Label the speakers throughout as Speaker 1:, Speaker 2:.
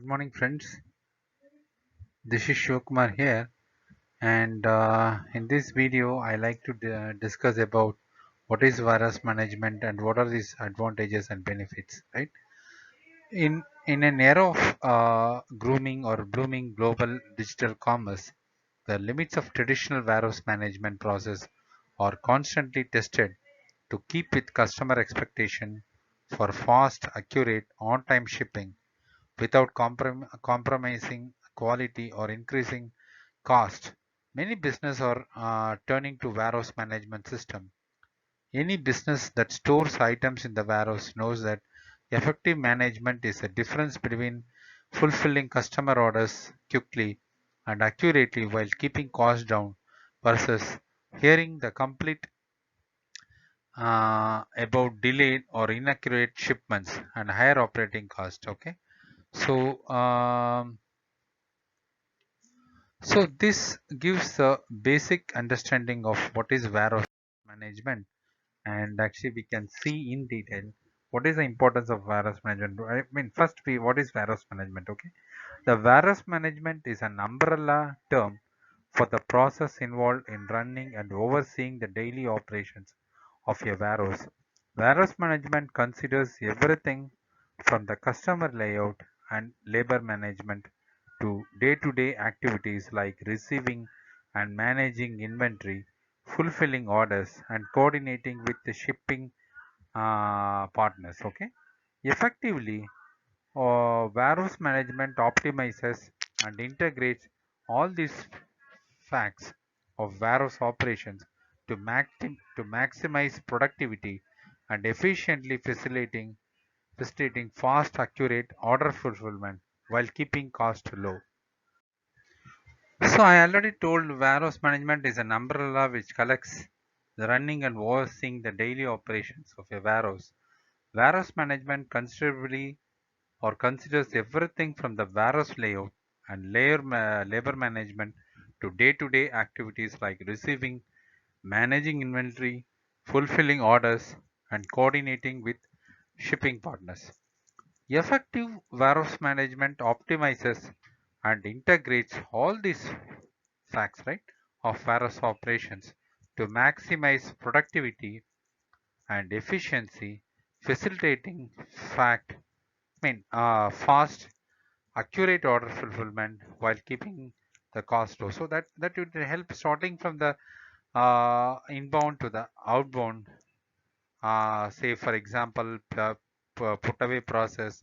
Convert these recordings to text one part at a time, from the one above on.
Speaker 1: Good morning, friends. This is Shivkumar here, and in this video, I like to discuss about what is virus management and what are these advantages and benefits. Right? In an era of grooming or blooming global digital commerce, the limits of traditional virus management process are constantly tested to keep with customer expectation for fast, accurate, on-time shipping without compromising quality or increasing cost. Many businesses are turning to warehouse management system. Any business that stores items in the warehouse knows that effective management is the difference between fulfilling customer orders quickly and accurately while keeping costs down versus hearing the complete about delayed or inaccurate shipments and higher operating cost. Okay, so this gives a basic understanding of what is warehouse management, and actually we can see in detail what is the importance of warehouse management. I mean, first what is warehouse management? Okay, the warehouse management is an umbrella term for the process involved in running and overseeing the daily operations of a warehouse. Warehouse management considers everything from the customer layout and labor management to day-to-day activities like receiving and managing inventory, fulfilling orders, and coordinating with the shipping partners. Okay, effectively, warehouse management optimizes and integrates all these facts of warehouse operations to maximize productivity and efficiently facilitating fast, accurate order fulfillment while keeping cost low. So I already told warehouse management is an umbrella which collects the running and overseeing the daily operations of a warehouse. Warehouse management considerably or considers everything from the warehouse layout and labor management to day-to-day activities like receiving, managing inventory, fulfilling orders, and coordinating with shipping partners. Effective warehouse management optimizes and integrates all these facts, right, of warehouse operations to maximize productivity and efficiency, facilitating fast, accurate order fulfillment while keeping the cost low. So that would help sorting from the inbound to the outbound. Say for example, put away process,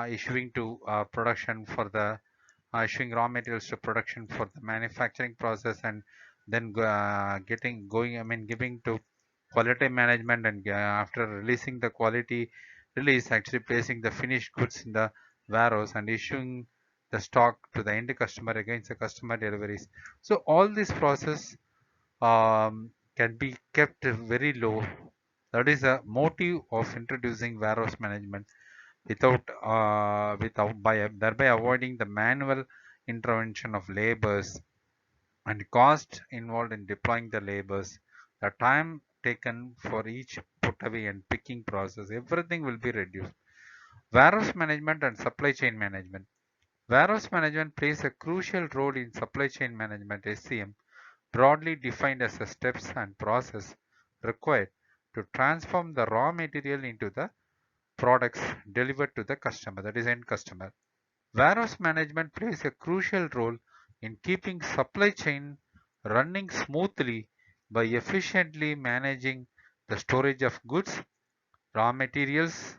Speaker 1: issuing to production for the issuing raw materials to production for the manufacturing process, and then getting going. I mean, giving to quality management, and after releasing the quality release, actually placing the finished goods in the warehouse and issuing the stock to the end customer against the customer deliveries. So all this process can be kept very low. That is a motive of introducing warehouse management without by thereby avoiding the manual intervention of labors and cost involved in deploying the labors, the time taken for each put away and picking process, everything will be reduced. Warehouse management and supply chain management. Warehouse management plays a crucial role in supply chain management (SCM), broadly defined as the steps and process required to transform the raw material into the products delivered to the customer, that is end customer. Warehouse management plays a crucial role in keeping supply chain running smoothly by efficiently managing the storage of goods, raw materials,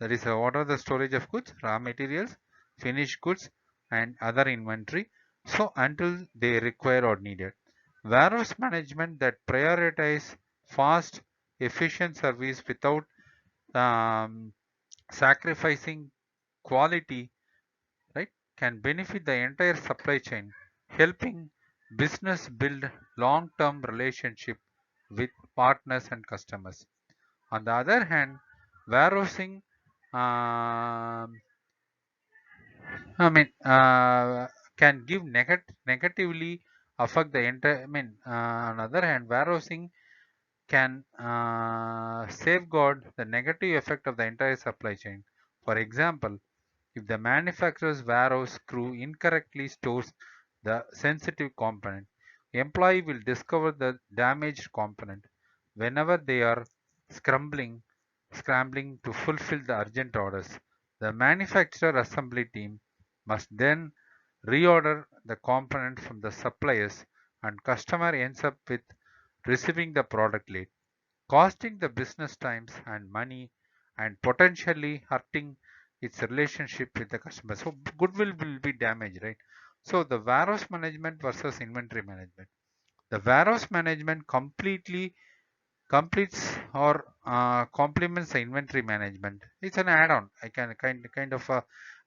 Speaker 1: that is what are the storage of goods, raw materials, finished goods, and other inventory, so until they require or needed. Warehouse management that prioritize fast, efficient service without um, sacrificing quality, right, can benefit the entire supply chain, helping business build long-term relationship with partners and customers. On the other hand, warehousing um, can give negatively affect the entire. On the other hand, warehousing can safeguard the negative effect of the entire supply chain. For example, If the manufacturer's warehouse crew incorrectly stores the sensitive component, employee will discover the damaged component whenever they are scrambling scrambling to fulfill the urgent orders. The manufacturer assembly team must then reorder the component from the suppliers, and customer ends up with receiving the product late, costing the business times and money and potentially hurting its relationship with the customer. So goodwill will be damaged, right? So the warehouse management versus inventory management. The warehouse management completes or complements the inventory management. It's an add-on. I can kind of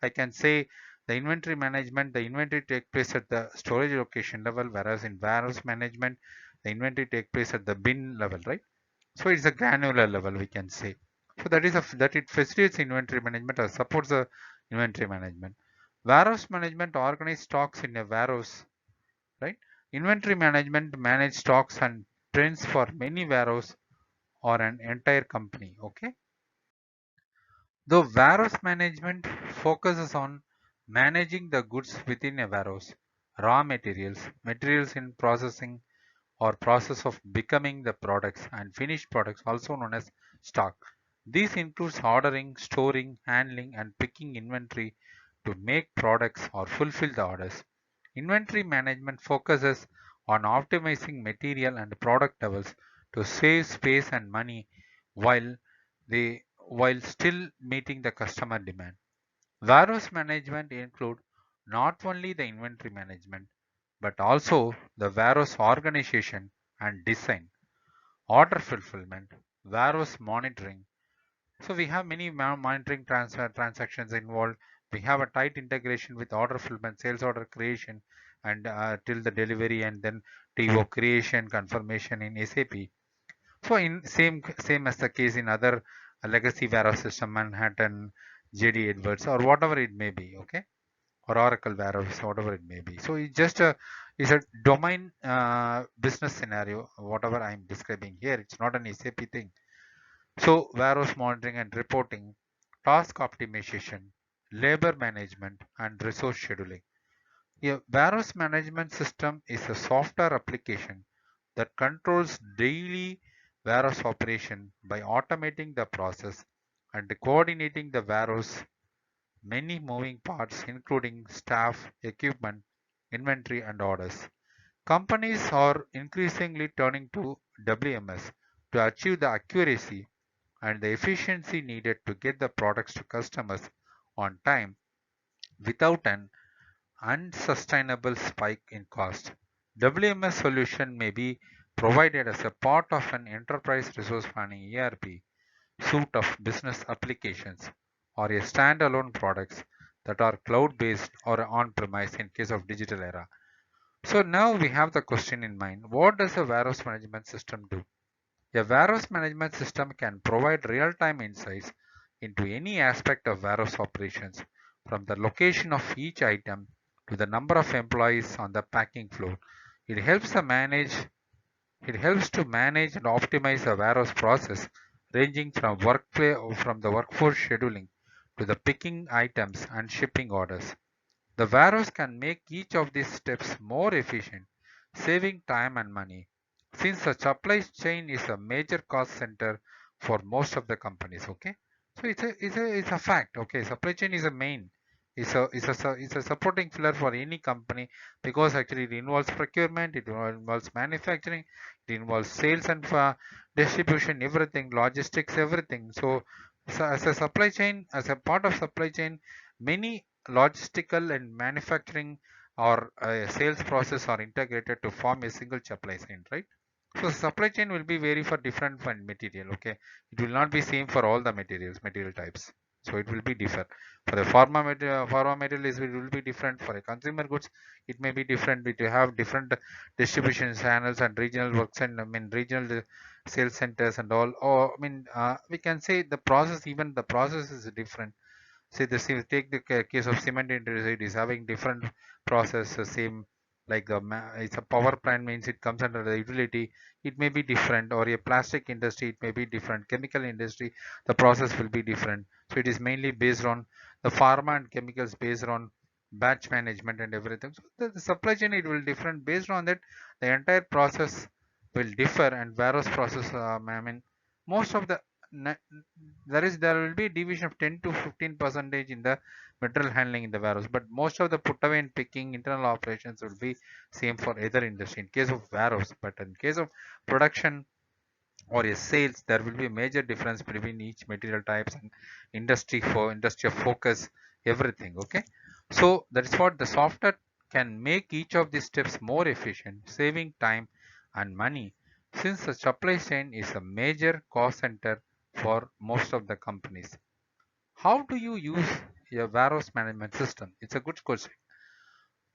Speaker 1: I can say the inventory management, the inventory take place at the storage location level, whereas in warehouse management, the inventory take place at the bin level, right? So it's a granular level, we can say. So that it facilitates inventory management or supports the inventory management. Warehouse management organize stocks in a warehouse, right? Inventory management manage stocks and trends for many warehouse or an entire company. Okay. The warehouse management focuses on managing the goods within a warehouse, raw materials in processing or process of becoming the products, and finished products, also known as stock. This includes ordering, storing, handling, and picking inventory to make products or fulfill the orders. Inventory management focuses on optimizing material and product levels to save space and money while while still meeting the customer demand. Warehouse management include not only the inventory management but also the warehouse organization and design, order fulfillment, warehouse monitoring. So we have many monitoring transactions involved. We have a tight integration with order fulfillment, sales order creation, and till the delivery, and then TO creation, confirmation in SAP. So in same as the case in other legacy warehouse system, Manhattan, JD Edwards, or whatever it may be, okay, or Oracle warehouse, whatever it may be. So it's a domain business scenario, whatever I'm describing here. It's not an SAP thing. So warehouse monitoring and reporting, task optimization, labor management, and resource scheduling. A warehouse management system is a software application that controls daily warehouse operation by automating the process and coordinating the warehouse many moving parts including staff, equipment, inventory and orders. Companies are increasingly turning to WMS to achieve the accuracy and the efficiency needed to get the products to customers on time without an unsustainable spike in cost. WMS solution may be provided as a part of an enterprise resource planning ERP suite of business applications or a standalone products that are cloud-based or on-premise in case of digital era. So now we have the question in mind. What does a warehouse management system do? A warehouse management system can provide real-time insights into any aspect of warehouse operations, from the location of each item to the number of employees on the packing floor. It helps to manage it helps to manage and optimize the warehouse process, ranging from the workforce scheduling to the picking items and shipping orders. The warehouse can make each of these steps more efficient, saving time and money. Since the supply chain is a major cost center for most of the companies, okay? So it's a fact, okay? Supply chain is a main, it's a supporting pillar for any company because actually it involves procurement, it involves manufacturing, it involves sales and distribution, everything, logistics, everything. So as a supply chain, as a part of supply chain, many logistical and manufacturing or sales process are integrated to form a single supply chain, right? So supply chain will be vary for different material, okay? It will not be same for all the material types. So it will be different. For the pharma material is it will be different. For a consumer goods, it may be different. We have different distribution channels and regional works and I mean regional sales centers and all. Or I mean, we can say the process, even the process is different. Say take the case of cement industry, it is having different process, same like it's a power plant means it comes under the utility, it may be different, or a plastic industry it may be different, chemical industry the process will be different. So it is mainly based on the pharma and chemicals based on batch management and everything. So the supply chain, it will different based on that. The entire process will differ, and warehouse process, I mean, most of the there will be division of 10 to 15 percentage in the material handling in the warehouse, but most of the put away and picking internal operations will be same for either industry in case of warehouse. But in case of production or a sales, there will be a major difference between each material types and industry for industry of focus, everything. Okay, so that is what the software can make each of these steps more efficient, saving time and money, since the supply chain is a major cost center for most of the companies. How do you use a warehouse management system? It's a good question.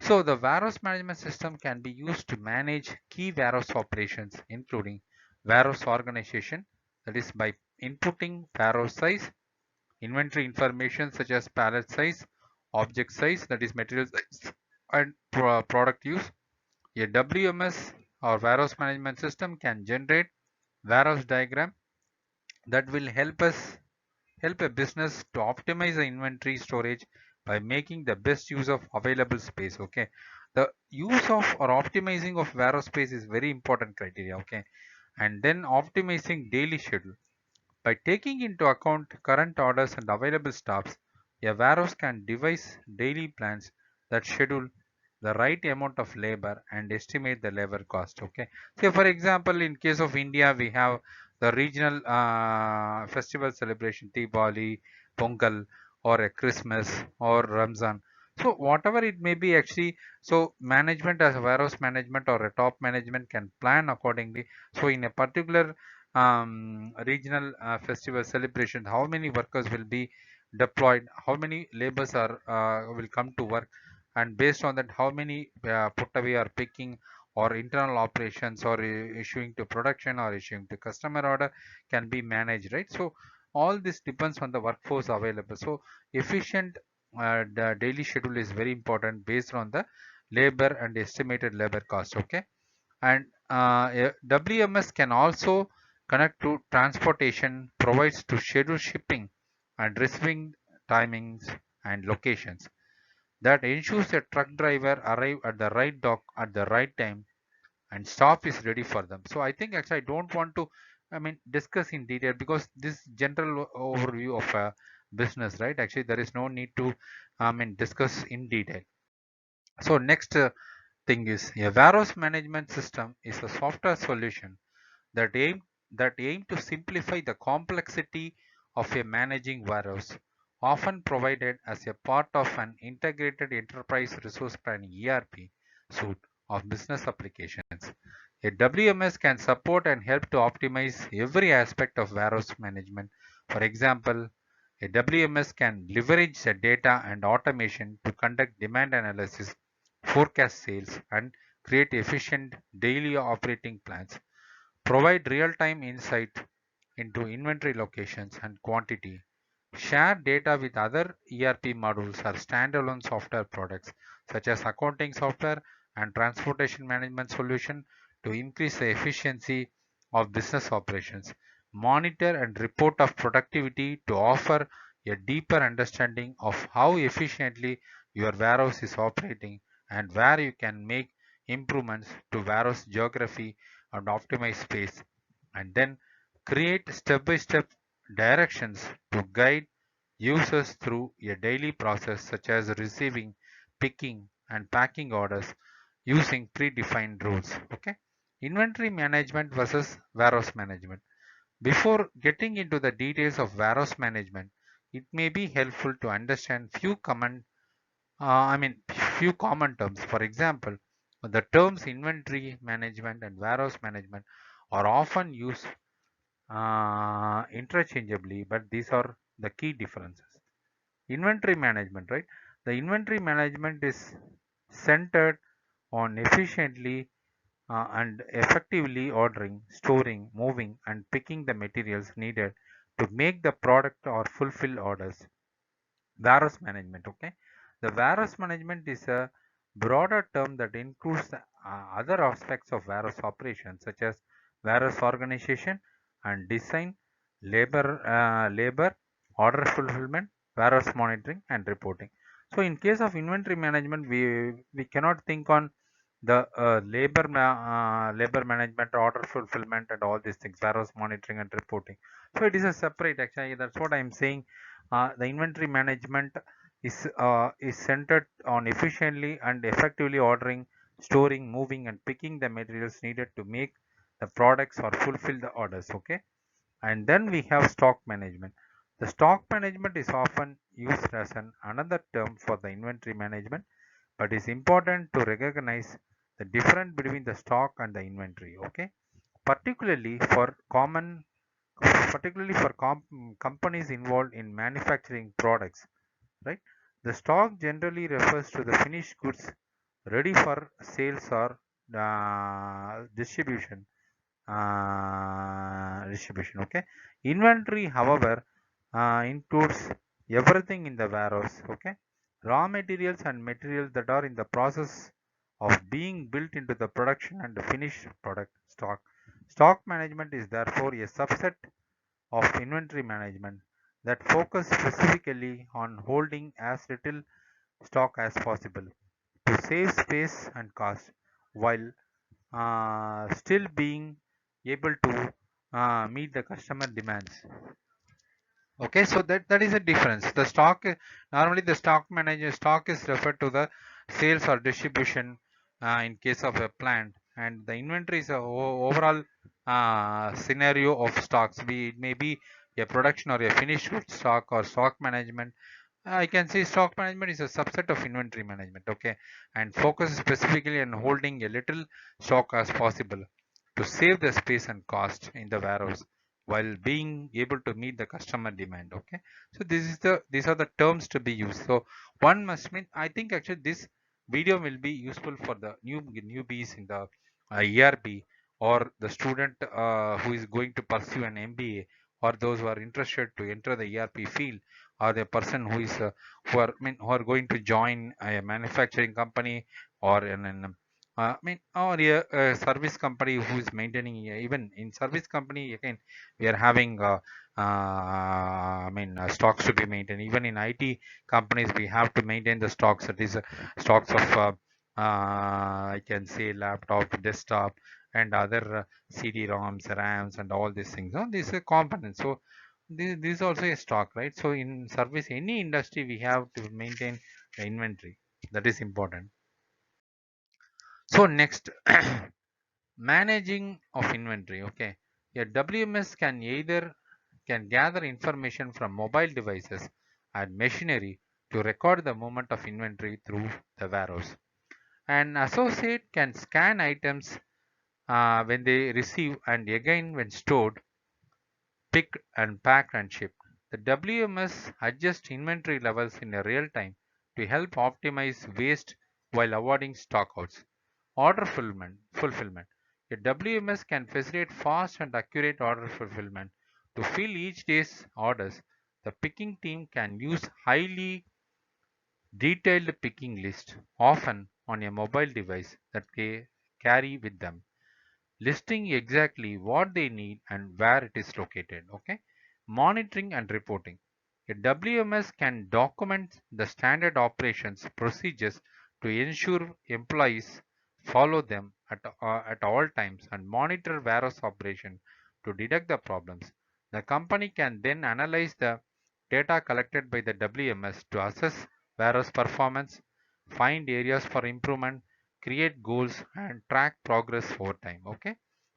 Speaker 1: So the warehouse management system can be used to manage key warehouse operations, including warehouse organization, that is by inputting warehouse size, inventory information such as pallet size, object size, that is material size, and product use. A WMS or warehouse management system can generate warehouse diagram that will help a business to optimize the inventory storage by making the best use of available space. Okay, the use of or optimizing of warehouse space is very important criteria. Okay, and then optimizing daily schedule by taking into account current orders and available stocks. A warehouse can devise daily plans that schedule the right amount of labor and estimate the labor cost. Okay, so for example, in case of India, we have the regional festival celebration, Diwali, Pongal, or a Christmas or Ramzan. So whatever it may be, actually, so management as a warehouse management or a top management can plan accordingly. So in a particular regional festival celebration, how many workers will be deployed, how many laborers are will come to work, and based on that, how many put away or picking or internal operations or issuing to production or issuing to customer order can be managed, right? So all this depends on the workforce available. So efficient the daily schedule is very important based on the labor and estimated labor cost. Okay, and WMS can also connect to transportation, provides to schedule shipping and receiving timings and locations that ensures a truck driver arrive at the right dock at the right time and stop is ready for them. So I think actually I don't want to, I mean, discuss in detail because this general overview of a business, right? Actually, there is no need to, I mean, discuss in detail. So next thing is a warehouse management system is a software solution that aim to simplify the complexity of a managing warehouse, often provided as a part of an integrated enterprise resource planning ERP suite of business applications. A WMS can support and help to optimize every aspect of warehouse management. For example, a WMS can leverage the data and automation to conduct demand analysis, forecast sales, and create efficient daily operating plans, provide real-time insight into inventory locations and quantity, share data with other ERP modules or standalone software products such as accounting software and transportation management solution to increase the efficiency of business operations, monitor and report of productivity to offer a deeper understanding of how efficiently your warehouse is operating and where you can make improvements to warehouse geography and optimize space, and then create step-by-step directions to guide users through a daily process such as receiving, picking, and packing orders using predefined rules. Okay, inventory management versus warehouse management. Before getting into the details of warehouse management, it may be helpful to understand few common terms. For example, the terms inventory management and warehouse management are often used interchangeably, but these are the key differences. Inventory management, right? The inventory management is centered on efficiently and effectively ordering, storing, moving, and picking the materials needed to make the product or fulfill orders. Warehouse management, okay? The warehouse management is a broader term that includes other aspects of warehouse operations such as warehouse organization and design, labor, order fulfillment, warehouse monitoring and reporting. So in case of inventory management, we cannot think on the labor management, order fulfillment, and all these things, warehouse monitoring and reporting. So it is a separate, actually that's what I'm saying. The inventory management is centered on efficiently and effectively ordering, storing, moving, and picking the materials needed to make the products or fulfill the orders. Okay. And then we have stock management. The stock management is often used as another term for the inventory management, but it's important to recognize the difference between the stock and the inventory. Okay, particularly for common, particularly for companies involved in manufacturing products, right? The stock generally refers to the finished goods ready for sales or distribution. Okay. Inventory, however, includes everything in the warehouse. Okay. Raw materials and materials that are in the process of being built into the production and the finished product. Stock management is therefore a subset of inventory management that focus specifically on holding as little stock as possible to save space and cost, while still being able to meet the customer demands. Okay, so that is a difference. The stock normally the stock is referred to the sales or distribution in case of a plant, and the inventory is a overall scenario of stocks. It may be a production or a finished good stock or stock management. I can say stock management is a subset of inventory management. Okay, and focus specifically on holding a little stock as possible to save the space and cost in the warehouse while being able to meet the customer demand. Okay, so these are the terms to be used. So one must mean, I think actually this video will be useful for the newbies in the ERP, or the student who is going to pursue an MBA, or those who are interested to enter the ERP field, or the person who is who are going to join a manufacturing company, or or a service company who is maintaining, even in service company again we are having stocks to be maintained. Even in IT companies we have to maintain the stocks. That is stocks of I can say laptop, desktop, and other CD-ROMs, RAMs, and all these things. So these are components. So this is also a stock, right? So in service, any industry, we have to maintain the inventory. That is important. So next, managing of inventory. Okay, a WMS can gather information from mobile devices and machinery to record the movement of inventory through the warehouse. An associate can scan items when they receive, and again when stored, picked and packed and shipped. The WMS adjusts inventory levels in a real time to help optimize waste while avoiding stockouts. Order fulfillment. A WMS can facilitate fast and accurate order fulfillment. To fill each day's orders, the picking team can use highly detailed picking list, often on a mobile device that they carry with them, listing exactly what they need and where it is located. Okay. Monitoring and reporting. A WMS can document the standard operations procedures to ensure employees follow them at all times, and monitor warehouse operation to detect the problems. The company can then analyze the data collected by the WMS to assess warehouse performance, find areas for improvement, create goals, and track progress over time. Okay,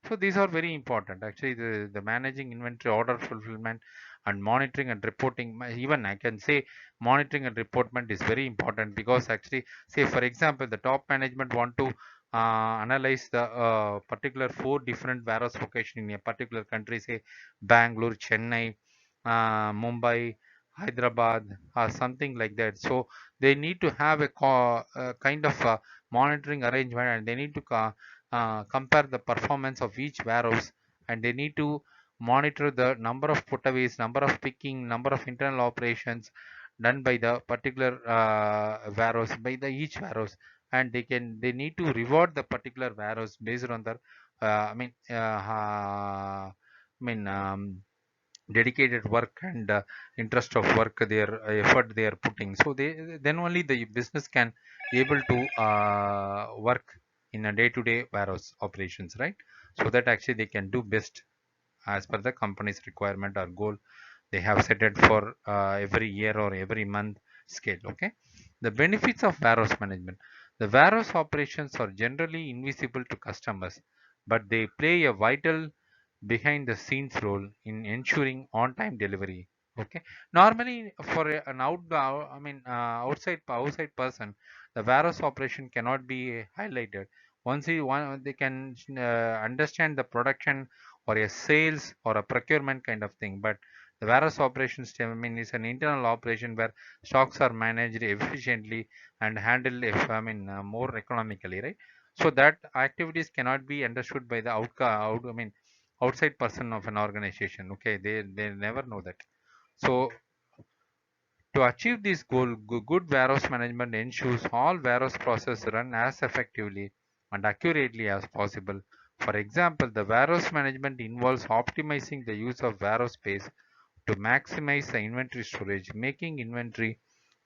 Speaker 1: so these are very important. Actually, the managing inventory, order fulfillment, and monitoring and reporting, even I can say monitoring and reportment is very important, because actually, say for example, the top management want to analyze the particular 4 different warehouse location in a particular country, say Bangalore, Chennai, Mumbai, Hyderabad, or something like that. So they need to have a kind of monitoring arrangement, and they need to compare the performance of each warehouse, and they need to monitor the number of putaways, number of picking, number of internal operations done by the particular warehouse, by the each warehouse, and they need to reward the particular warehouse based on their uh, I mean uh, I mean dedicated work and interest of work, their effort they are putting, so they then only the business can able to work in a day-to-day warehouse operations, right? So that actually they can do best as per the company's requirement or goal they have set it for every year or every month scale. Okay, the benefits of warehouse management: the warehouse operations are generally invisible to customers, but they play a vital behind the scenes role in ensuring on time delivery. Okay, normally for an outside person, the warehouse operation cannot be highlighted. Once they can understand the production or a sales or a procurement kind of thing, but the warehouse operations team, is an internal operation where stocks are managed efficiently and handled if more economically, right? So that activities cannot be understood by the outside person of an organization. Okay, they never know that. So to achieve this goal, good warehouse management ensures all warehouse processes run as effectively and accurately as possible. For example, the warehouse management involves optimizing the use of warehouse space to maximize the inventory storage, making inventory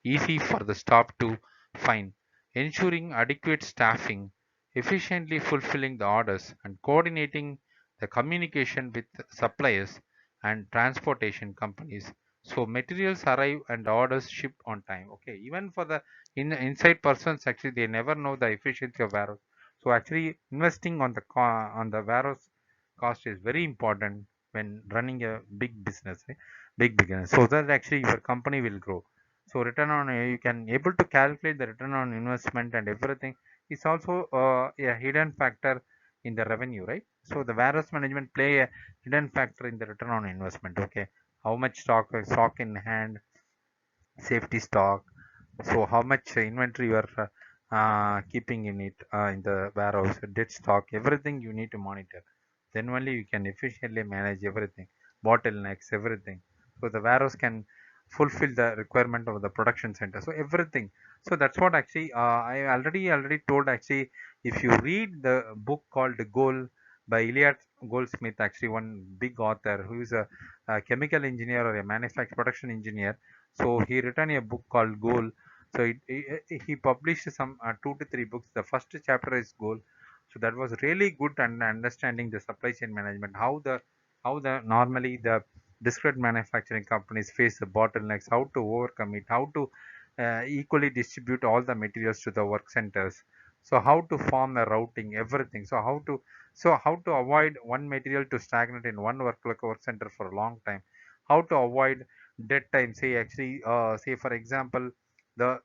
Speaker 1: easy for the staff to find, ensuring adequate staffing, efficiently fulfilling the orders, and coordinating the communication with suppliers and transportation companies. So materials arrive and orders ship on time. Okay, even for the inside persons, actually they never know the efficiency of warehouse. So actually investing on the on the warehouse cost is very important when running a big business, big business, so that actually your company will grow. So return on you can able to calculate the return on investment and everything is also a hidden factor in the revenue, right? So the warehouse management play a hidden factor in the return on investment. Okay, how much stock in hand, safety stock, so how much inventory you are keeping in it in the warehouse, dead stock, everything you need to monitor. Then only you can efficiently manage everything, bottlenecks, everything. So the warehouse can fulfill the requirement of the production center. So everything. So that's what actually I already told. Actually, if you read the book called Goal by Eliot Goldsmith, actually one big author who is a chemical engineer or a manufacturing production engineer. So he written a book called Goal. So he published some 2 to 3 books. The first chapter is Goal. So that was really good and understanding the supply chain management, how the normally the discrete manufacturing companies face the bottlenecks, how to overcome it, how to equally distribute all the materials to the work centers. So how to form a routing, everything. So how to avoid one material to stagnate in one work center for a long time. How to avoid dead time. Say actually, say for example, the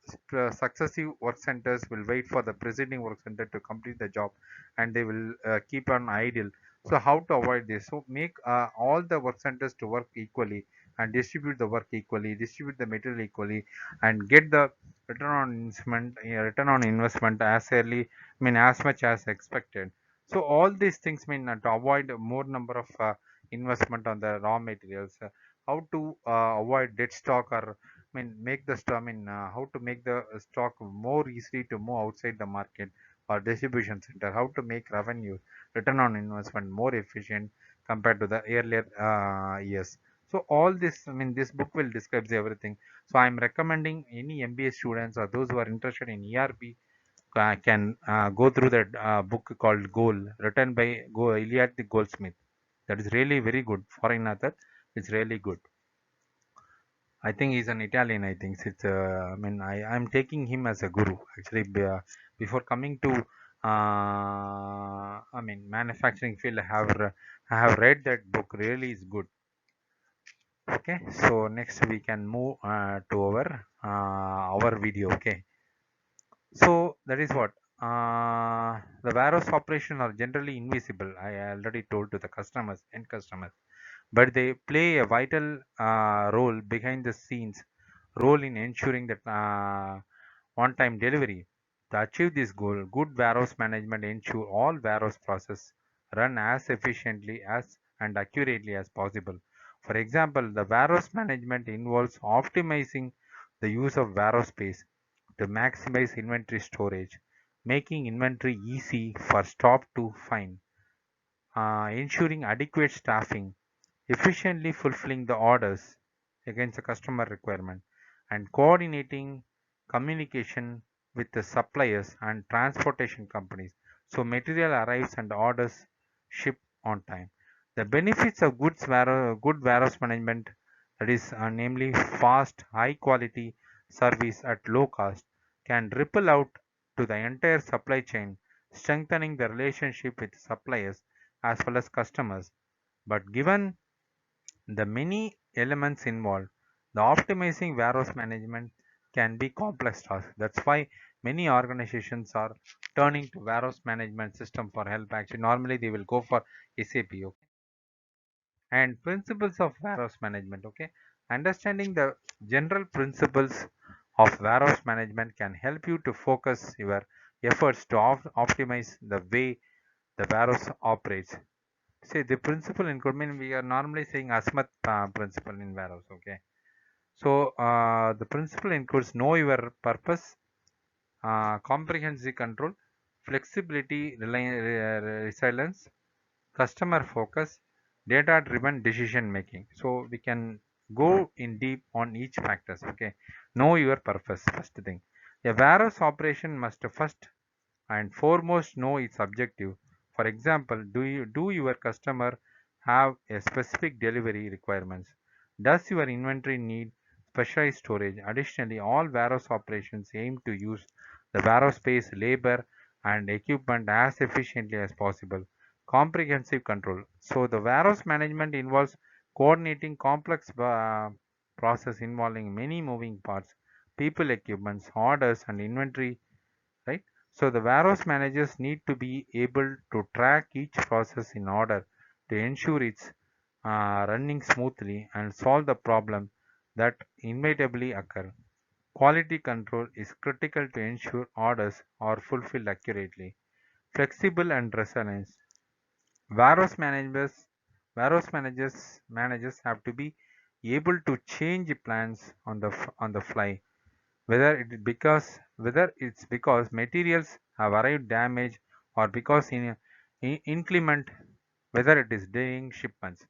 Speaker 1: successive work centers will wait for the preceding work center to complete the job, and they will keep on idle. So how to avoid this? So make all the work centers to work equally and distribute the work equally, distribute the material equally, and get the return on investment as early, as much as expected. So all these things mean to avoid more number of investment on the raw materials. How to avoid dead stock, or make the stock. How to make the stock more easily to move outside the market or distribution center. How to make revenue, return on investment more efficient compared to the earlier years. So all this, this book will describes everything. So I'm recommending any MBA students or those who are interested in ERP can go through that book called Goal, written by Eliot the Goldsmith. That is really very good. Foreign author, it's really good. I think he's an Italian. I think it's. I'm taking him as a guru. Actually, before coming to, manufacturing field, I have read that book. Really is good. Okay, so next we can move to our video. Okay, so that is what the warehouse operation are generally invisible. I already told to the customers and customers, but they play a vital role behind the scenes role in ensuring that on-time delivery. To achieve this goal, good warehouse management ensure all warehouse process run as efficiently as and accurately as possible. For example, the warehouse management involves optimizing the use of warehouse space to maximize inventory storage, making inventory easy for staff to find, ensuring adequate staffing, efficiently fulfilling the orders against the customer requirement, and coordinating communication with the suppliers and transportation companies so material arrives and orders ship on time. The benefits of good warehouse management, that is namely fast, high quality service at low cost, can ripple out to the entire supply chain, strengthening the relationship with suppliers as well as customers. But given the many elements involved, the optimizing warehouse management can be complex task. That's why many organizations are turning to warehouse management system for help. Actually, normally they will go for SAP. Okay? And principles of warehouse management. Okay, understanding the general principles of warehouse management can help you to focus your efforts to optimize the way the warehouse operates. See, the principle include, I mean, we are normally saying ASMAT principle in warehouse. Okay, so the principle includes know your purpose, comprehensive control, flexibility, resilience, customer focus, data driven decision making. So we can go in deep on each factors. Okay, know your purpose. First thing, a warehouse operation must first and foremost know its objective. For example, do your customer have a specific delivery requirements? Does your inventory need specialized storage? Additionally, all warehouse operations aim to use the warehouse space, labor, and equipment as efficiently as possible. Comprehensive control. So the warehouse management involves coordinating complex process involving many moving parts, people, equipments, orders, and inventory, right? So the warehouse managers need to be able to track each process in order to ensure it's running smoothly and solve the problem that inevitably occur. Quality control is critical to ensure orders are fulfilled accurately. Flexible and resilience. Warehouse managers, warehouse managers have to be able to change plans on the fly, whether it's because materials have arrived damaged or because in inclement whether it is delaying shipments.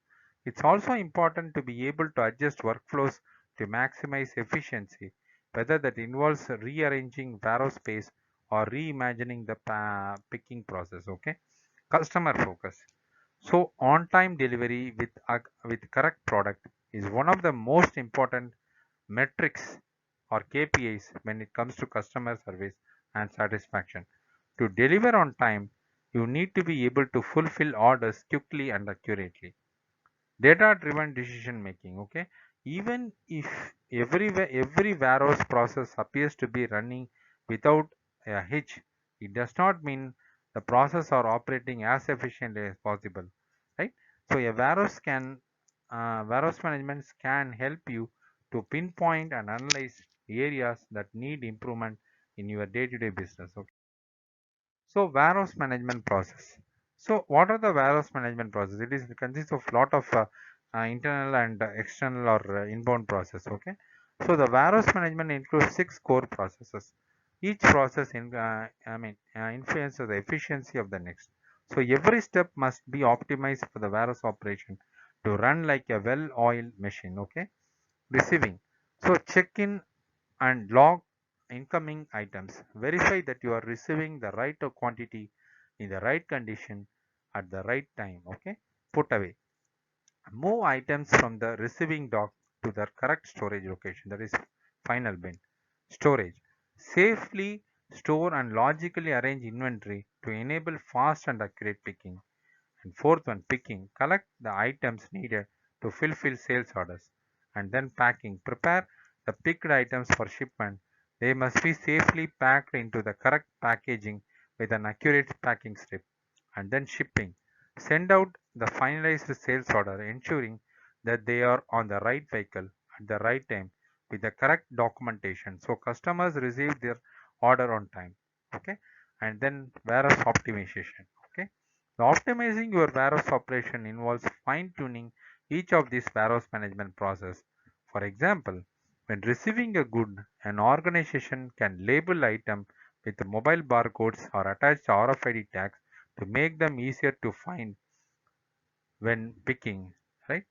Speaker 1: It's also important to be able to adjust workflows to maximize efficiency, whether that involves rearranging warehouse space or reimagining the picking process. Okay, customer focus. So on-time delivery with correct product is one of the most important metrics or KPIs when it comes to customer service and satisfaction. To deliver on time, you need to be able to fulfill orders quickly and accurately. Data driven decision making. Okay, even if every warehouse process appears to be running without a hitch, it does not mean the process are operating as efficiently as possible, right? So a warehouse management can help you to pinpoint and analyze areas that need improvement in your day-to-day business. Okay, so warehouse management process. So what are the warehouse management process? It consists of lot of internal and external or inbound process. Okay. So the warehouse management includes 6 core processes. Each process influences the efficiency of the next. So every step must be optimized for the warehouse operation to run like a well-oiled machine. Okay. Receiving. So check in and log incoming items. Verify that you are receiving the right quantity in the right condition at the right time. Okay. Put away. Move items from the receiving dock to their correct storage location. That is final bin. Storage. Safely store and logically arrange inventory to enable fast and accurate picking. And fourth one, picking. Collect the items needed to fulfill sales orders. And then packing. Prepare the picked items for shipment. They must be safely packed into the correct packaging with an accurate packing strip. And then shipping. Send out the finalized sales order, ensuring that they are on the right vehicle at the right time with the correct documentation. So customers receive their order on time. Okay. And then warehouse optimization. Okay. The optimizing your warehouse operation involves fine-tuning each of these warehouse management process. For example, when receiving a good, an organization can label item with mobile barcodes or attach RFID tags to make them easier to find when picking, right?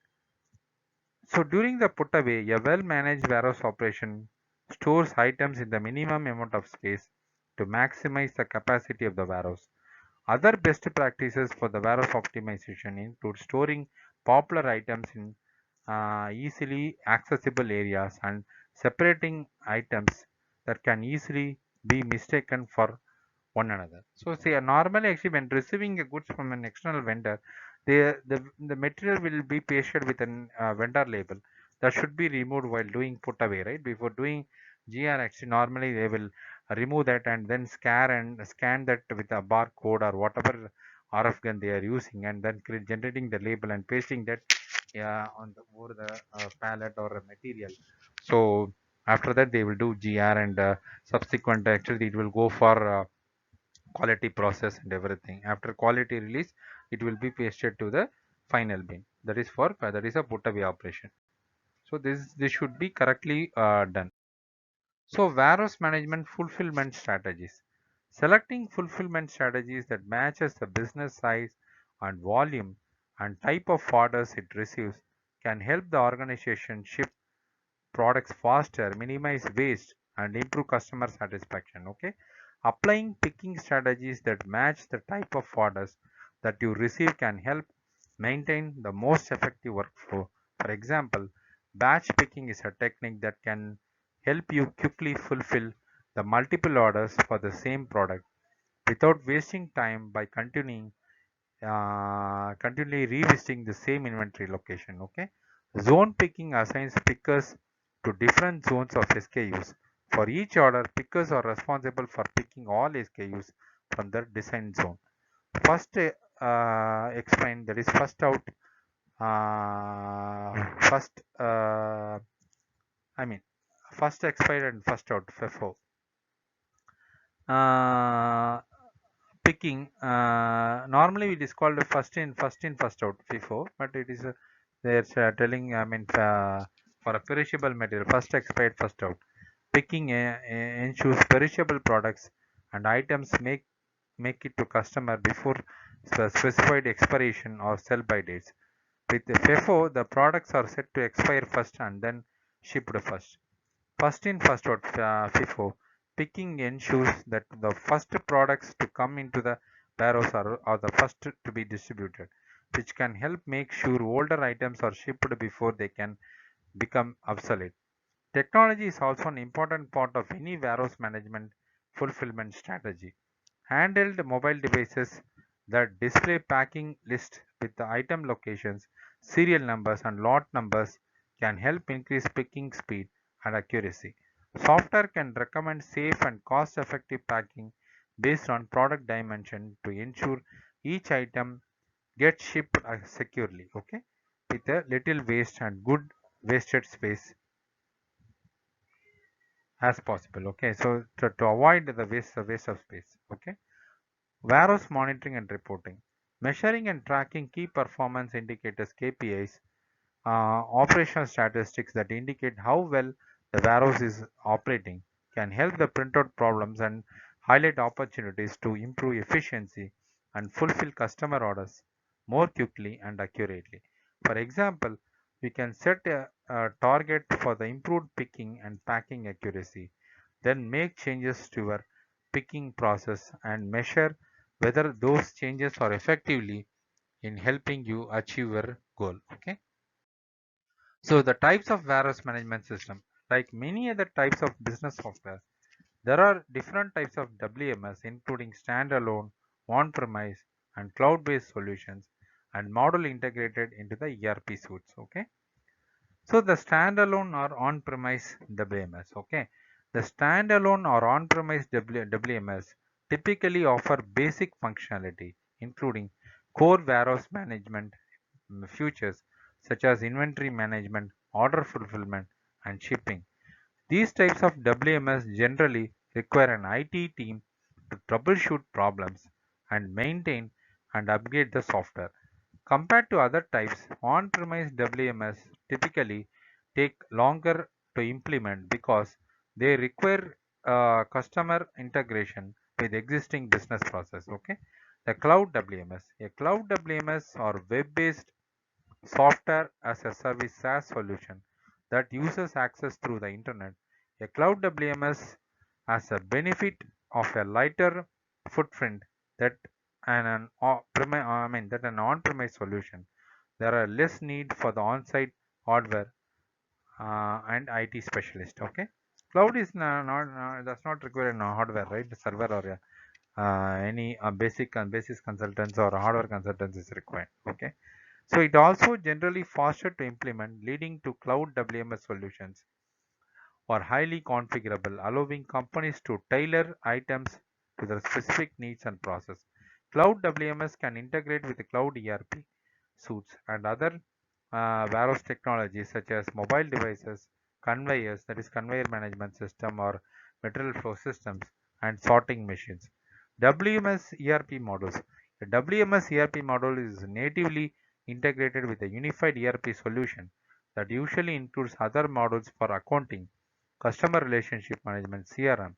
Speaker 1: So during the put away, a well-managed warehouse operation stores items in the minimum amount of space to maximize the capacity of the warehouse. Other best practices for the warehouse optimization include storing popular items in easily accessible areas and separating items that can easily be mistaken for one another. So see, normally actually when receiving a goods from an external vendor, the material will be pasted with an vendor label that should be removed while doing put away, right? Before doing GR, actually normally they will remove that and then scan that with a barcode or whatever RF gun they are using, and then generating the label and pasting that on the over the pallet or a material. So after that they will do GR, and subsequent actually it will go for quality process and everything. After quality release, it will be pasted to the final bin. That is a put away operation. So this should be correctly done. So warehouse management fulfillment strategies. Selecting fulfillment strategies that matches the business size and volume and type of orders it receives can help the organization ship products faster, minimize waste, and improve customer satisfaction. Okay, applying picking strategies that match the type of orders that you receive can help maintain the most effective workflow. For example, batch picking is a technique that can help you quickly fulfill the multiple orders for the same product without wasting time by continually revisiting the same inventory location. Okay, zone picking assigns pickers to different zones of SKUs. For each order, pickers are responsible for picking all SKUs from the design zone. First, explain, that is first out, first I mean first expired and first out, FIFO. Uh, Picking, normally it is called first in first out, FIFO, but it is they're telling, I mean, for a perishable material, first expired first out. Picking ensures perishable products and items make it to customer before specified expiration or sell by dates. With the FIFO, the products are set to expire first and then shipped first. First in first out, FIFO. Picking ensures that the first products to come into the warehouse are the first to be distributed, which can help make sure older items are shipped before they can become obsolete. Technology is also an important part of any warehouse management fulfillment strategy. Handheld mobile devices that display packing lists with the item locations, serial numbers, and lot numbers can help increase picking speed and accuracy. Software can recommend safe and cost effective packing based on product dimension to ensure each item gets shipped securely, okay, with a little waste and good wasted space as possible. Okay, so to avoid the waste of space. Okay, warehouse monitoring and reporting, measuring and tracking key performance indicators KPIs, operational statistics that indicate how well the warehouse is operating can help the printout problems and highlight opportunities to improve efficiency and fulfill customer orders more quickly and accurately. For example, we can set a target for the improved picking and packing accuracy, then make changes to your picking process and measure whether those changes are effectively in helping you achieve your goal. Okay. So the types of warehouse management system, like many other types of business software, there are different types of WMS, including standalone, on-premise, and cloud-based solutions, and model integrated into the ERP suites. Okay. So the standalone or on-premise WMS. Okay. The standalone or on-premise WMS typically offer basic functionality, including core warehouse management features such as inventory management, order fulfillment, and shipping. These types of WMS generally require an IT team to troubleshoot problems and maintain and upgrade the software. Compared to other types, on-premise WMS typically take longer to implement because they require customer integration with existing business process. Okay, the cloud WMS. A cloud WMS or web-based software as a service SaaS solution that uses access through the internet. A cloud WMS has a benefit of a lighter footprint that an on-premise solution. There are less need for the on-site hardware and IT specialist. Okay, cloud is not does not require a hardware, right? The server or any basic consultants or hardware consultants is required. Okay, so it also generally faster to implement, leading to cloud WMS solutions are highly configurable, allowing companies to tailor items to their specific needs and process. Cloud WMS can integrate with the cloud ERP suites and other warehouse technologies such as mobile devices, conveyors, that is conveyor management system or material flow systems, and sorting machines. WMS ERP models. A WMS ERP model is natively integrated with a unified ERP solution that usually includes other modules for accounting, customer relationship management, CRM,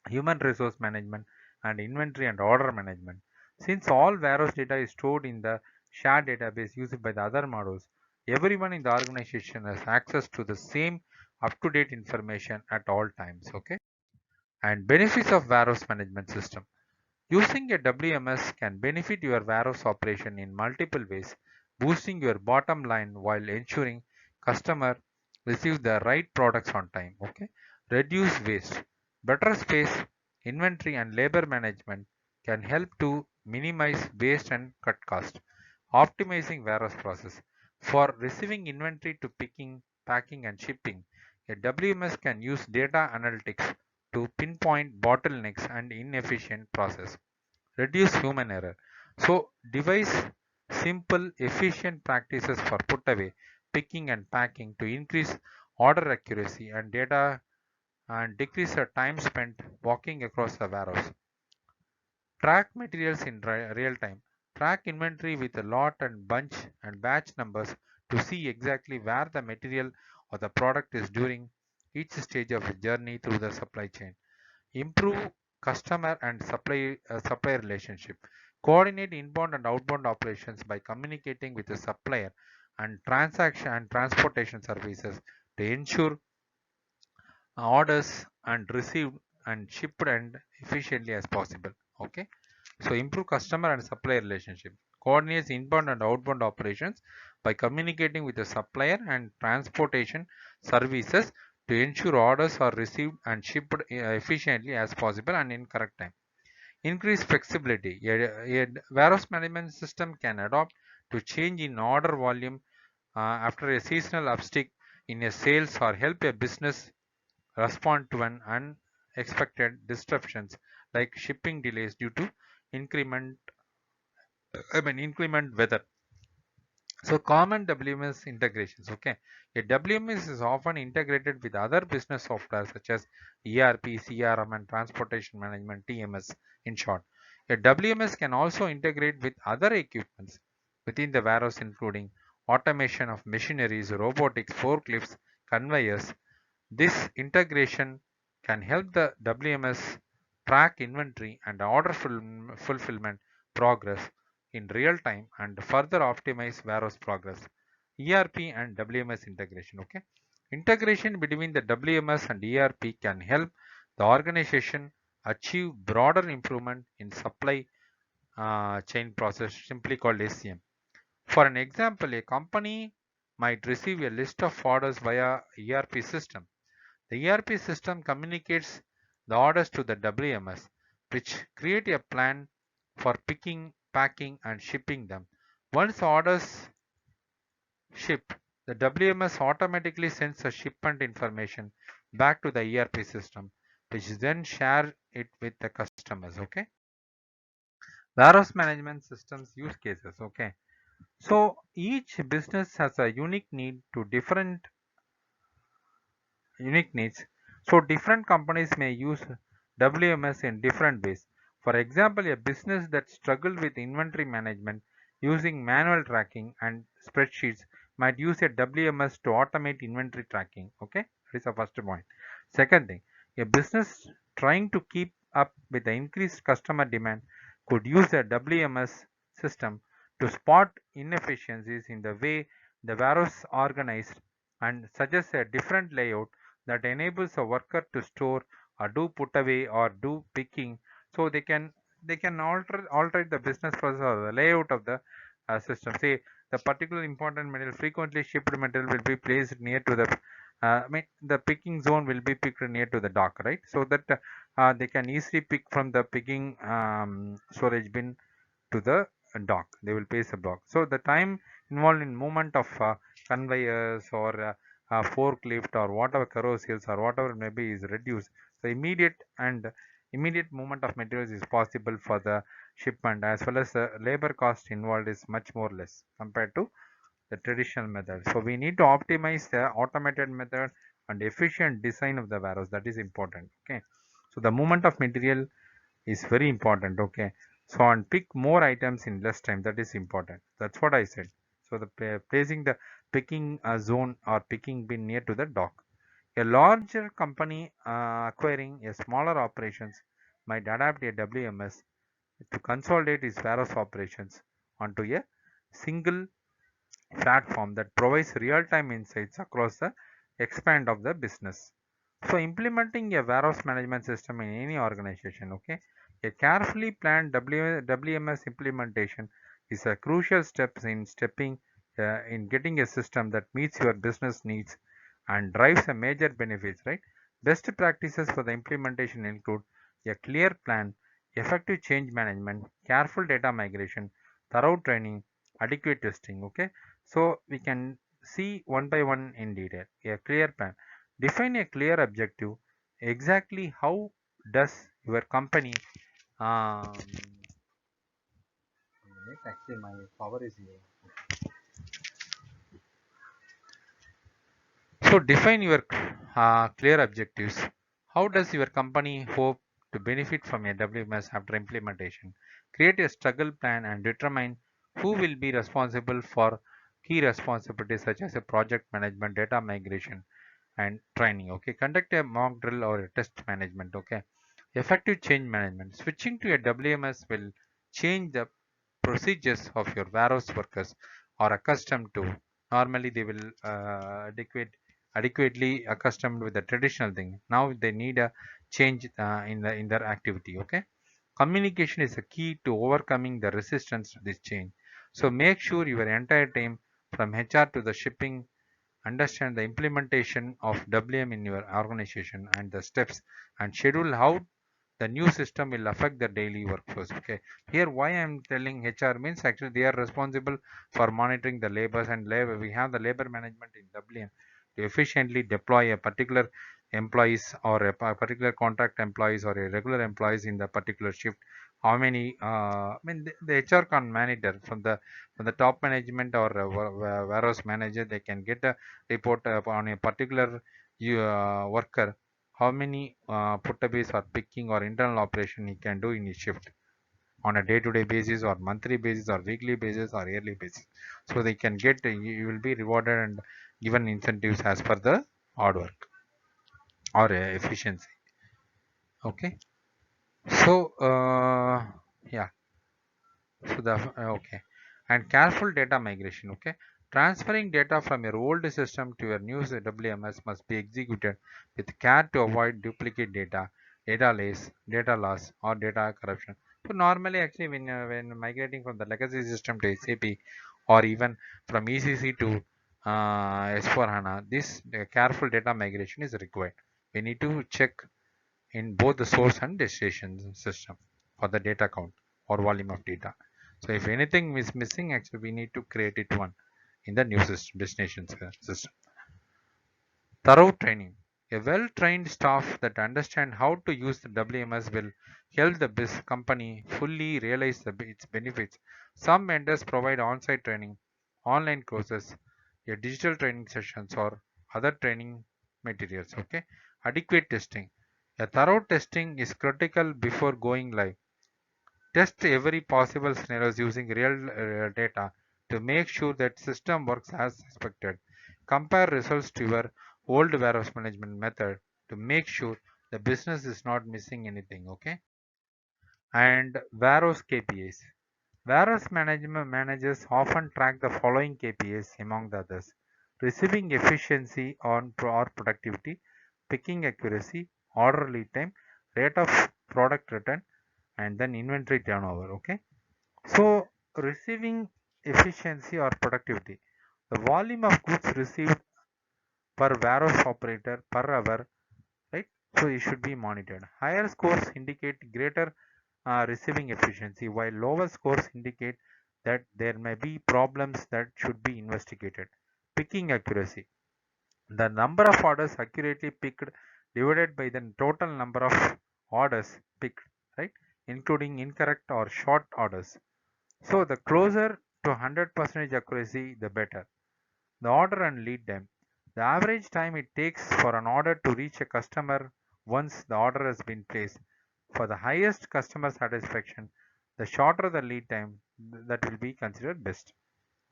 Speaker 1: human resource management, and inventory and order management. Since all warehouse data is stored in the shared database used by the other modules, everyone in the organization has access to the same up-to-date information at all times. Okay. And benefits of warehouse management system. Using a WMS can benefit your warehouse operation in multiple ways, boosting your bottom line while ensuring customer receive the right products on time. Okay, reduce waste, better space, inventory, and labor management can help to minimize waste and cut cost. Optimizing warehouse process for receiving inventory to picking, packing, and shipping. A WMS can use data analytics to pinpoint bottlenecks and inefficient process. Reduce human error. So devise simple, efficient practices for put away, picking and packing to increase order accuracy and data and decrease the time spent walking across the warehouse. Track materials in real time. Track inventory with a lot and bunch and batch numbers to see exactly where the material or the product is during each stage of the journey through the supply chain. Improve customer and supplier relationship. Coordinate inbound and outbound operations by communicating with the supplier and transaction and transportation services to ensure orders and received and shipped and efficiently as possible. Okay, so improve customer and supplier relationship. Coordinates inbound and outbound operations by communicating with the supplier and transportation services to ensure orders are received and shipped efficiently as possible and in correct time. Increase flexibility. A warehouse management system can adapt to change in order volume after a seasonal uptick in a sales or help a business respond to an unexpected disruptions like shipping delays due to increment inclement weather. So common WMS integrations. Okay, a WMS is often integrated with other business software such as ERP, CRM, and transportation management (TMS). In short, a WMS can also integrate with other equipments within the warehouse, including automation of machineries, robotics, forklifts, conveyors. This integration can help the WMS track inventory and order fulfillment progress in real time and further optimize warehouse progress. ERP and WMS integration. Okay, integration between the WMS and ERP can help the organization achieve broader improvement in supply chain process, simply called SCM. For an example, a company might receive a list of orders via ERP system. The ERP system communicates the orders to the WMS, which create a plan for picking, packing, and shipping them. Once orders ship, the WMS automatically sends the shipment information back to the ERP system, which then share it with the customers. Okay. Warehouse management systems use cases. Okay. So each business has a unique needs. So different companies may use WMS in different ways. For example, a business that struggles with inventory management using manual tracking and spreadsheets might use a WMS to automate inventory tracking. Okay, that is the first point. Second thing, a business trying to keep up with the increased customer demand could use a WMS system to spot inefficiencies in the way the warehouse organized and suggest a different layout that enables a worker to store or do put away or do picking, so they can alter the business process or the layout of the system. Say the particular important material, frequently shipped material, will be placed near to the the picking zone will be picked near to the dock, right? So that they can easily pick from the picking storage bin to the dock. They will place a block. So the time involved in movement of conveyors or forklift or whatever carousels or whatever it may be is reduced. So immediate movement of materials is possible for the shipment, as well as the labor cost involved is much more less compared to the traditional method. So we need to optimize the automated method and efficient design of the warehouse. That is important. Okay. So the movement of material is very important. Okay. So and pick more items in less time. That is important. That's what I said. So the placing the picking zone or picking bin near to the dock. A larger company acquiring a smaller operations might adapt a WMS to consolidate its warehouse operations onto a single platform that provides real-time insights across the expand of the business. So implementing a warehouse management system in any organization, okay, a carefully planned WMS implementation is a crucial step in getting a system that meets your business needs and drives a major benefits, right? Best practices for the implementation include a clear plan, effective change management, careful data migration, thorough training, adequate testing. Okay, so we can see one by one in detail. A clear plan. Define a clear objective. Exactly how does your company actually my power is here. So define your clear objectives. How does your company hope to benefit from a WMS after implementation? Create a struggle plan and determine who will be responsible for key responsibilities such as a project management, data migration, and training. Okay, conduct a mock drill or a test management. Okay, effective change management. Switching to a WMS will change the procedures of your warehouse workers are accustomed to. Normally they will adequately accustomed with the traditional thing. Now they need a change in their activity. Okay, communication is a key to overcoming the resistance to this change. So make sure your entire team from HR to the shipping understand the implementation of WM in your organization and the steps and schedule how the new system will affect the daily workforce. Okay, here why I'm telling HR means actually they are responsible for monitoring the labors and labor. We have the labor management in WM to efficiently deploy a particular employees or a particular contract employees or a regular employees in the particular shift. How many the HR can monitor from the top management or warehouse manager. They can get a report on a particular worker, how many putaways or picking or internal operation he can do in his shift on a day-to-day basis or monthly basis or weekly basis or yearly basis. So they can get, you will be rewarded and given incentives as per the hard work or efficiency. Okay, so yeah, so the okay, and careful data migration. Okay, transferring data from your old system to your new WMS must be executed with care to avoid duplicate data, data loss, or data corruption. So normally, actually, when migrating from the legacy system to SAP, or even from ECC to S4 HANA, this careful data migration is required. We need to check in both the source and destination system for the data count or volume of data. So if anything is missing, actually we need to create it one in the new system destination system. Thorough training. A well-trained staff that understand how to use the WMS will help the company fully realize its benefits. Some vendors provide on-site training, online courses, a digital training sessions, or other training materials. Okay, adequate testing. A thorough testing is critical before going live. Test every possible scenarios using real data to make sure that system works as expected. Compare results to your old warehouse management method to make sure the business is not missing anything. Okay, and warehouse KPIs. Warehouse management managers often track the following KPIs among the others: receiving efficiency or productivity, picking accuracy, order lead time, rate of product return, and then inventory turnover. Okay, so receiving efficiency or productivity, the volume of goods received per warehouse operator per hour, right? So it should be monitored. Higher scores indicate greater receiving efficiency, while lower scores indicate that there may be problems that should be investigated. Picking accuracy, the number of orders accurately picked divided by the total number of orders picked, right, including incorrect or short orders. So the closer to 100% accuracy, the better. The order and lead time. The average time it takes for an order to reach a customer once the order has been placed. For the highest customer satisfaction, the shorter the lead time, that will be considered best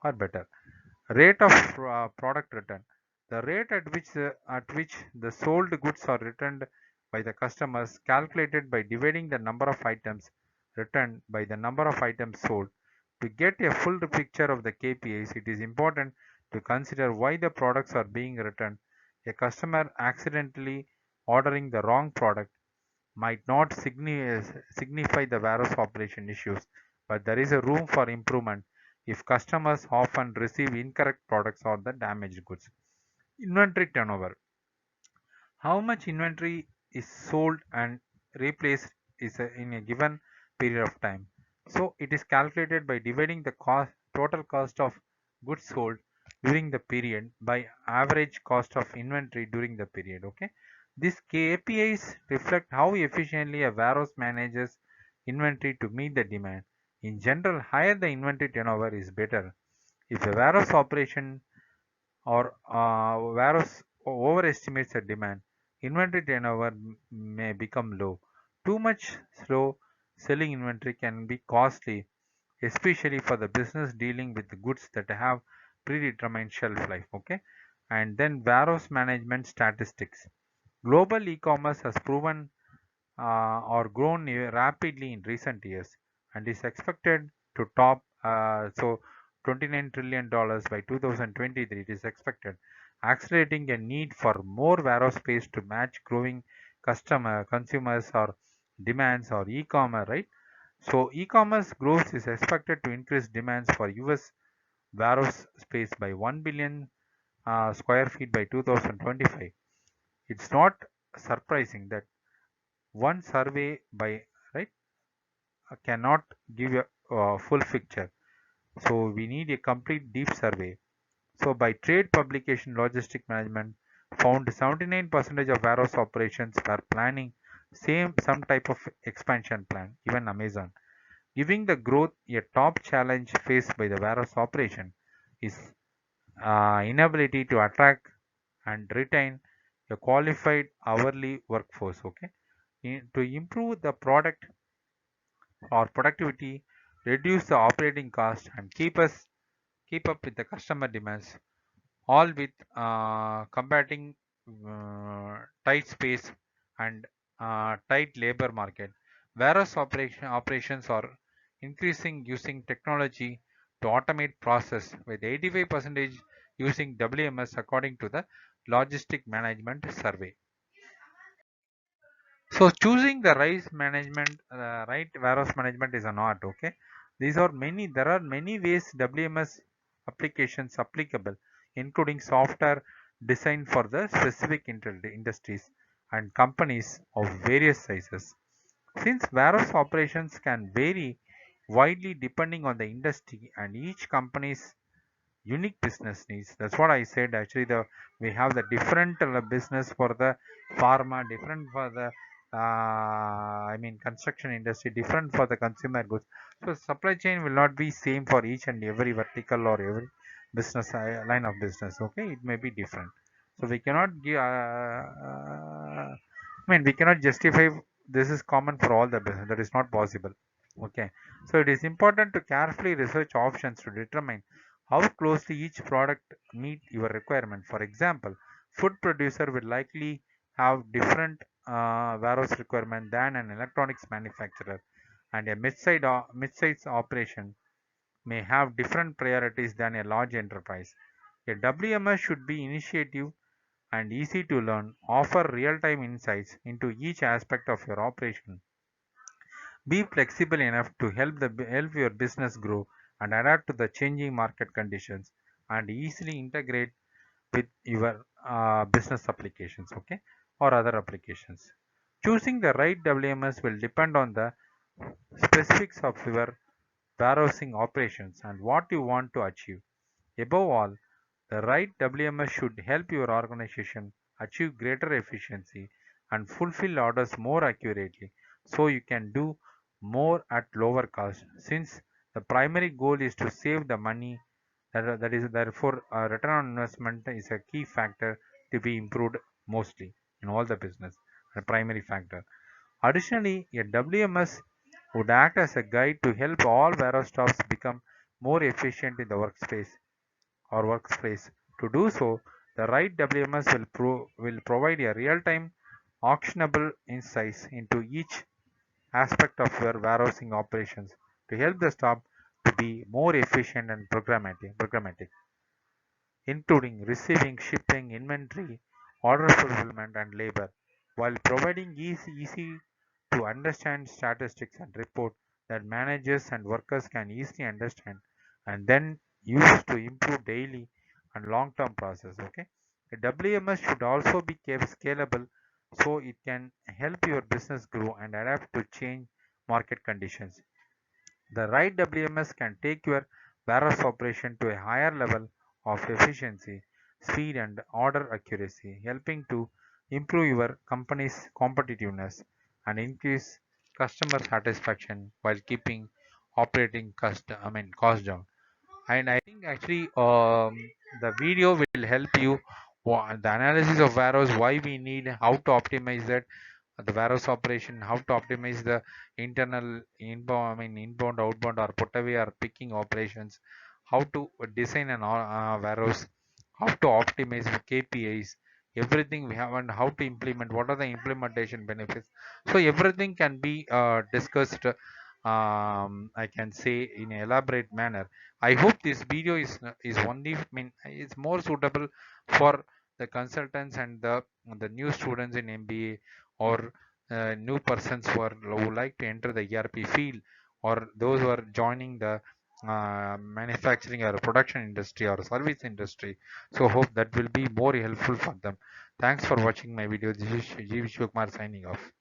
Speaker 1: or better. Rate of product return. The rate at which the sold goods are returned by the customers, calculated by dividing the number of items returned by the number of items sold. To get a full picture of the KPIs, it is important to consider why the products are being returned. A customer accidentally ordering the wrong product might not signify the warehouse operation issues, but there is a room for improvement if customers often receive incorrect products or the damaged goods. Inventory turnover. How much inventory is sold and replaced in a given period of time. So it is calculated by dividing the total cost of goods sold during the period by average cost of inventory during the period. Okay. These KPIs reflect how efficiently a warehouse manages inventory to meet the demand. In general, higher the inventory turnover is better. If a warehouse operation or warehouse overestimates the demand, inventory turnover may become low. Too much slow selling inventory can be costly, especially for the business dealing with the goods that have predetermined shelf life. Okay, and then warehouse management statistics. Global e-commerce has proven or grown rapidly in recent years and is expected to top $29 trillion by 2023. It is expected, accelerating a need for more warehouse space to match growing consumers or demands or e-commerce, right? So e-commerce growth is expected to increase demands for US warehouse space by 1 billion square feet by 2025. It's not surprising that one survey by, right, cannot give a full picture, so we need a complete deep survey. So by trade publication logistic management found 79% of warehouse operations were planning some type of expansion plan, even Amazon. Giving the growth, a top challenge faced by the warehouse operation is inability to attract and retain a qualified hourly workforce. Okay, to improve the product or productivity, reduce the operating cost, and keep up with the customer demands, all with combating tight space and tight labor market. Warehouse operations are increasing using technology to automate process, with 85% using WMS according to the Logistic Management Survey. So choosing the right warehouse management is an art. Okay, there are many ways WMS applications applicable, including software designed for the specific industries and companies of various sizes. Since warehouse operations can vary widely depending on the industry and each company's unique business needs. That's what I said. Actually, the we have the different business for the pharma, different for the construction industry, different for the consumer goods. So supply chain will not be same for each and every vertical or every business line of business. Okay, it may be different. So we cannot give. We cannot justify this is common for all the business. That is not possible. Okay, so it is important to carefully research options to determine how closely each product meet your requirement. For example, food producer will likely have different warehouse requirement than an electronics manufacturer, and a mid-size operation may have different priorities than a large enterprise. A WMS should be initiative and easy to learn, offer real-time insights into each aspect of your operation, be flexible enough to help your business grow and adapt to the changing market conditions, and easily integrate with your business applications, okay, or other applications. Choosing the right WMS will depend on the specifics of your warehousing operations and what you want to achieve. Above all, the right WMS should help your organization achieve greater efficiency and fulfill orders more accurately, so you can do more at lower cost. Since the primary goal is to save the money, that is therefore return on investment is a key factor to be improved mostly in all the business, a primary factor. Additionally, a WMS would act as a guide to help all warehouse staffs become more efficient in the workspace. To do so, the right WMS will provide a real-time, actionable insights into each aspect of your warehousing operations to help the staff to be more efficient and programmatic, including receiving, shipping, inventory, order fulfillment, and labor, while providing easy to understand statistics and report that managers and workers can easily understand and then use to improve daily and long-term process. Okay, the WMS should also be kept scalable so it can help your business grow and adapt to change market conditions. The right WMS can take your warehouse operation to a higher level of efficiency, speed, and order accuracy, helping to improve your company's competitiveness and increase customer satisfaction while keeping operating cost down. And I think actually the video will help you the analysis of warehouse, why we need, how to optimize that, the warehouse operation, how to optimize the internal inbound, inbound, outbound, or put away or picking operations, how to design an warehouse, how to optimize the KPIs, everything we have, and how to implement, what are the implementation benefits. So everything can be discussed, I can say, in an elaborate manner. I hope this video is only, it's more suitable for the consultants and the new students in MBA, or new persons who like to enter the ERP field, or those who are joining the manufacturing or production industry or service industry. So hope that will be more helpful for them. Thanks for watching my video. This is Jeev Shivakumar signing off.